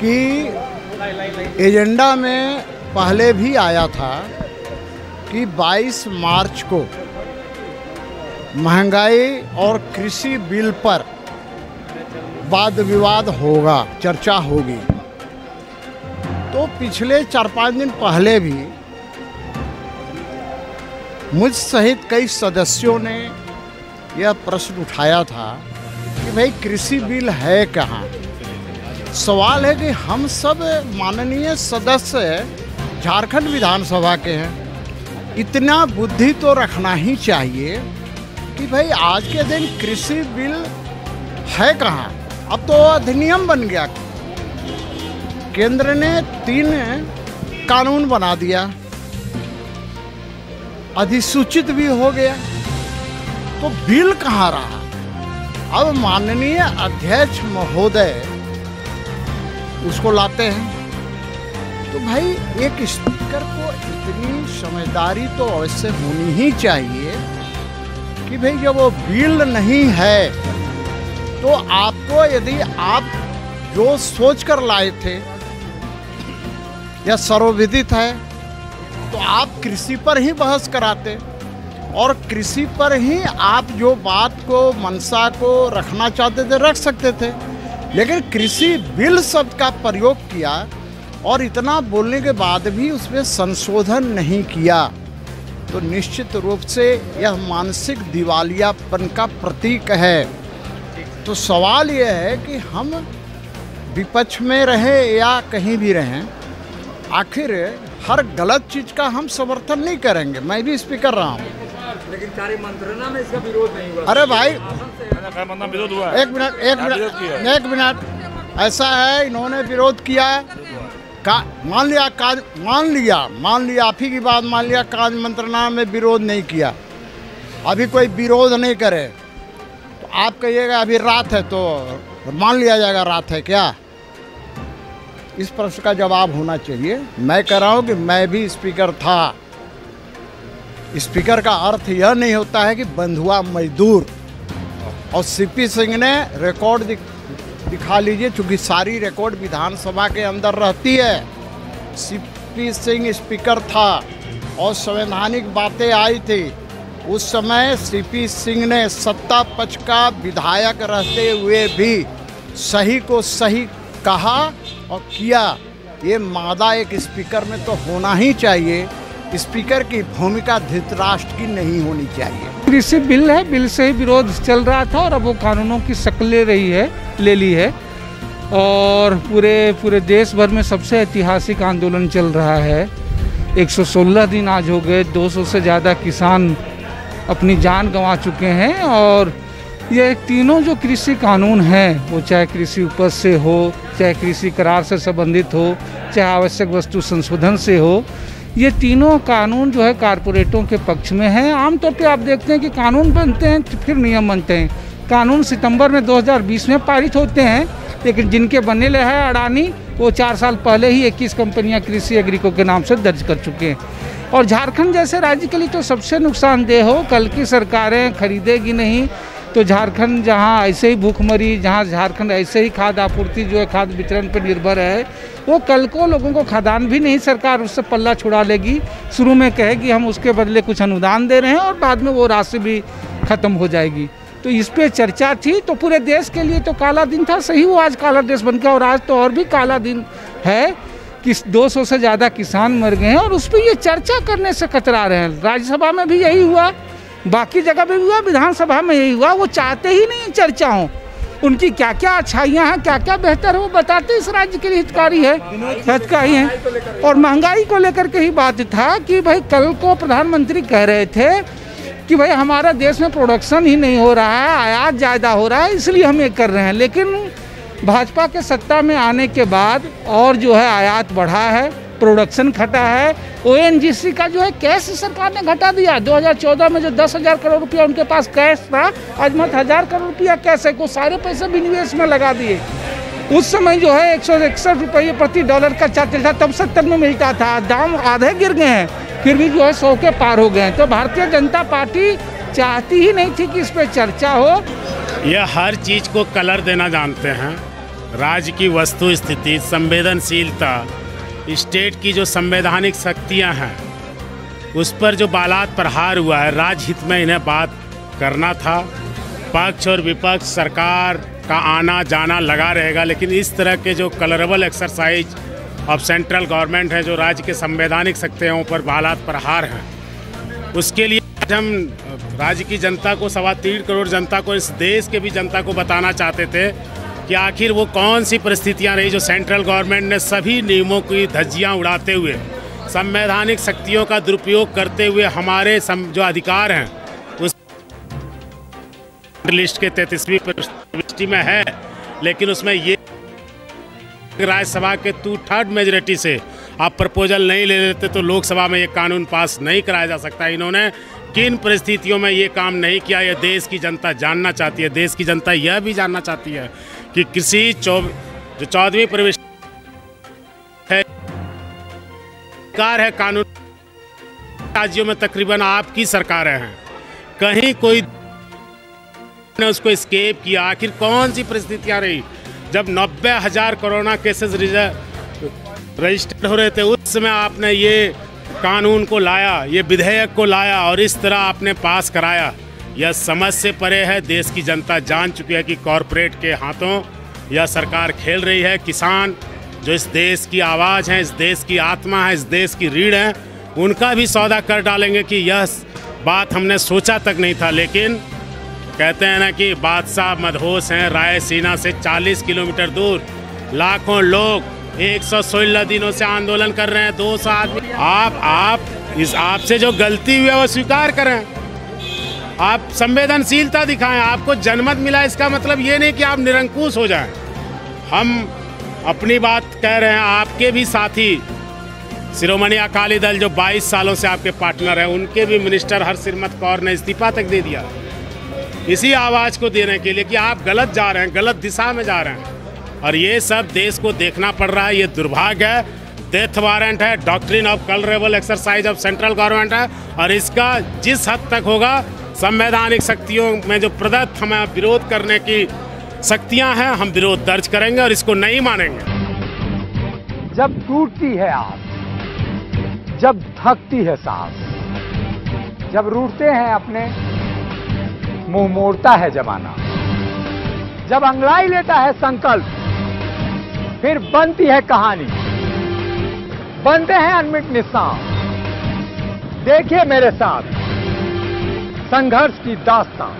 कि एजेंडा में पहले भी आया था कि 22 मार्च को महंगाई और कृषि बिल पर वाद विवाद होगा, चर्चा होगी। तो पिछले 4-5 दिन पहले भी मुझ सहित कई सदस्यों ने यह प्रश्न उठाया था कि भाई कृषि बिल है कहाँ। सवाल है कि हम सब माननीय सदस्य झारखंड विधानसभा के हैं, इतना बुद्धि तो रखना ही चाहिए कि भाई आज के दिन कृषि बिल है कहाँ। अब तो अधिनियम बन गया, केंद्र ने 3 कानून बना दिया, अधिसूचित भी हो गया, तो बिल कहाँ रहा। अब माननीय अध्यक्ष महोदय उसको लाते हैं, तो भाई एक स्पीकर को इतनी समझदारी तो अवश्य होनी ही चाहिए कि भाई जब वो बिल नहीं है तो आपको, यदि आप जो सोच कर लाए थे या सर्वविदित है, तो आप कृषि पर ही बहस कराते और कृषि पर ही आप जो बात को, मंशा को रखना चाहते थे रख सकते थे। लेकिन कृषि बिल शब्द का प्रयोग किया और इतना बोलने के बाद भी उसमें संशोधन नहीं किया, तो निश्चित रूप से यह मानसिक दिवालियापन का प्रतीक है। तो सवाल यह है कि हम विपक्ष में रहें या कहीं भी रहें, आखिर हर गलत चीज़ का हम समर्थन नहीं करेंगे। मैं भी स्पीकर रहा हूँ, लेकिन कार्य मंत्रणा में इसका विरोध नहीं हुआ। अरे भाई विरोध हुआ। एक मिनट, ऐसा है इन्होंने विरोध किया, मान लिया आप ही की बात, मान लिया कार्य मंत्रणा में विरोध नहीं किया, अभी कोई विरोध नहीं करे तो आप कहिएगा अभी रात है, तो मान लिया जाएगा रात है क्या। इस प्रश्न का जवाब होना चाहिए। मैं कह रहा हूँ कि मैं भी स्पीकर था। स्पीकर का अर्थ यह नहीं होता है कि बंधुआ मजदूर। और सीपी सिंह ने रिकॉर्ड दिखा लीजिए, चूँकि सारी रिकॉर्ड विधानसभा के अंदर रहती है। सीपी सिंह स्पीकर था और संवैधानिक बातें आई थी। उस समय सीपी सिंह ने सत्ता पक्ष का विधायक रहते हुए भी सही को सही कहा और किया। ये मादा एक स्पीकर में तो होना ही चाहिए। स्पीकर की भूमिका धृतराष्ट्र की नहीं होनी चाहिए। कृषि बिल है, बिल से ही विरोध चल रहा था और अब वो कानूनों की शक्ल ले ली है और पूरे देश भर में सबसे ऐतिहासिक आंदोलन चल रहा है। 116 दिन आज हो गए, 200 से ज़्यादा किसान अपनी जान गंवा चुके हैं। और ये तीनों जो कृषि कानून हैं, वो चाहे कृषि उपज से हो, चाहे कृषि करार से संबंधित हो, चाहे आवश्यक वस्तु संशोधन से हो, ये तीनों कानून जो है कारपोरेटों के पक्ष में हैं। आमतौर पे आप देखते हैं कि कानून बनते हैं तो फिर नियम बनते हैं। कानून सितंबर में 2020 में पारित होते हैं, लेकिन जिनके बने ले है अडानी, वो 4 साल पहले ही 21 कंपनियां कृषि एग्रीको के नाम से दर्ज कर चुके हैं। और झारखंड जैसे राज्य के लिए तो सबसे नुकसानदेह हो। कल की सरकारें खरीदेगी नहीं तो झारखंड जहां ऐसे ही भूखमरी, जहां झारखंड ऐसे ही खाद्य आपूर्ति जो है खाद्य वितरण पर निर्भर है, वो कल को लोगों को खाद्यान्न भी नहीं सरकार उससे पल्ला छुड़ा लेगी। शुरू में कहेगी हम उसके बदले कुछ अनुदान दे रहे हैं और बाद में वो राशि भी ख़त्म हो जाएगी। तो इस पे चर्चा थी। तो पूरे देश के लिए तो काला दिन था, सही वो आज काला देश बन गया। और आज तो और भी काला दिन है कि 200 से ज़्यादा किसान मर गए हैं और उस पर ये चर्चा करने से कतरा रहे हैं। राज्यसभा में भी यही हुआ, बाकी जगह भी हुआ, विधानसभा में यही हुआ। वो चाहते ही नहीं चर्चा हो, उनकी क्या क्या अच्छाइयाँ हैं, क्या क्या बेहतर है वो बताते इस राज्य के लिए हितकारी हैं। और महंगाई को लेकर के ही बात था कि भाई कल को प्रधानमंत्री कह रहे थे कि भाई हमारा देश में प्रोडक्शन ही नहीं हो रहा है, आयात ज़्यादा हो रहा है, इसलिए हम ये कर रहे हैं। लेकिन भाजपा के सत्ता में आने के बाद और जो है आयात बढ़ा है, प्रोडक्शन घटा है। ONGC का जो है कैश सरकार ने घटा दिया। 2014 में जो 10,000 करोड़ रुपया उनके पास कैश था, आज मत 1,000 करोड़ रुपया कैश है, को सारे पैसे विनिवेश में लगा दिए। उस समय जो है 161 रुपये प्रति डॉलर का चार्ज था, तब 70 में मिलता था, दाम आधे गिर गए हैं, फिर भी जो है 100 के पार हो गए हैं। तो भारतीय जनता पार्टी चाहती ही नहीं थी कि इस पर चर्चा हो। यह हर चीज़ को कलर देना जानते हैं राज्य की वस्तु स्थिति, संवेदनशीलता, स्टेट की जो संवैधानिक शक्तियां हैं, उस पर जो बालात प्रहार हुआ है, राज्य हित में इन्हें बात करना था। पक्ष और विपक्ष, सरकार का आना जाना लगा रहेगा, लेकिन इस तरह के जो colourable exercise of central government है, जो राज्य के संवैधानिक शक्तियों पर बालात प्रहार हैं, उसके लिए हम राज्य की जनता को, 3.25 करोड़ जनता को, इस देश के भी जनता को बताना चाहते थे कि आखिर वो कौन सी परिस्थितियां रही जो सेंट्रल गवर्नमेंट ने सभी नियमों की धज्जियां उड़ाते हुए, संवैधानिक शक्तियों का दुरुपयोग करते हुए हमारे जो अधिकार हैं उस लिस्ट के 33वीं प्रविष्टि में है, लेकिन उसमें ये राज्यसभा के 2/3 मेजोरिटी से आप प्रपोजल नहीं ले लेते तो लोकसभा में ये कानून पास नहीं कराया जा सकता। इन्होंने किन परिस्थितियों में ये काम नहीं किया, ये देश की जनता जानना चाहती है। देश की जनता यह भी जानना चाहती है कि कृषि जो 14वीं प्रविष्टि है, सरकार है, कानून राज्यों में तकरीबन आपकी सरकारें हैं, कहीं कोई ने उसको एस्केप किया। आखिर कौन सी परिस्थितियां रही जब 90,000 कोरोना केसेस रजिस्टर्ड हो रहे थे, उस समय आपने ये कानून को लाया, ये विधेयक को लाया और इस तरह आपने पास कराया। यह समझ से परे है। देश की जनता जान चुकी है कि कॉरपोरेट के हाथों यह सरकार खेल रही है। किसान जो इस देश की आवाज़ है, इस देश की आत्मा है, इस देश की रीढ़ है, उनका भी सौदा कर डालेंगे कि यह बात हमने सोचा तक नहीं था। लेकिन कहते हैं ना कि बादशाह मदहोश हैं। रायसीना से 40 किलोमीटर दूर लाखों लोग 116 दिनों से आंदोलन कर रहे हैं। 200 आदमी। आपसे जो गलती हुई है वो स्वीकार करें, आप संवेदनशीलता दिखाएं। आपको जनमत मिला, इसका मतलब ये नहीं कि आप निरंकुश हो जाएं। हम अपनी बात कह रहे हैं। आपके भी साथी शिरोमणि अकाली दल जो 22 सालों से आपके पार्टनर हैं, उनके भी मिनिस्टर हरसिमरत कौर ने इस्तीफा तक दे दिया इसी आवाज़ को देने के लिए कि आप गलत जा रहे हैं, गलत दिशा में जा रहे हैं। और ये सब देश को देखना पड़ रहा है। ये दुर्भाग्य है। डेथ वारंट है, doctrine of colourable exercise of central government है, और इसका जिस हद तक होगा संवैधानिक शक्तियों में जो प्रदत्त हमें विरोध करने की शक्तियां हैं, हम विरोध दर्ज करेंगे और इसको नहीं मानेंगे। जब टूटती है आस, जब थकती है सांस, जब रूठते हैं अपने, मुंह मोड़ता है जमाना, जब अंगड़ाई लेता है संकल्प, फिर बनती है कहानी, बनते हैं अनमिट निशान। देखिए मेरे साथ संघर्ष की दास्तान।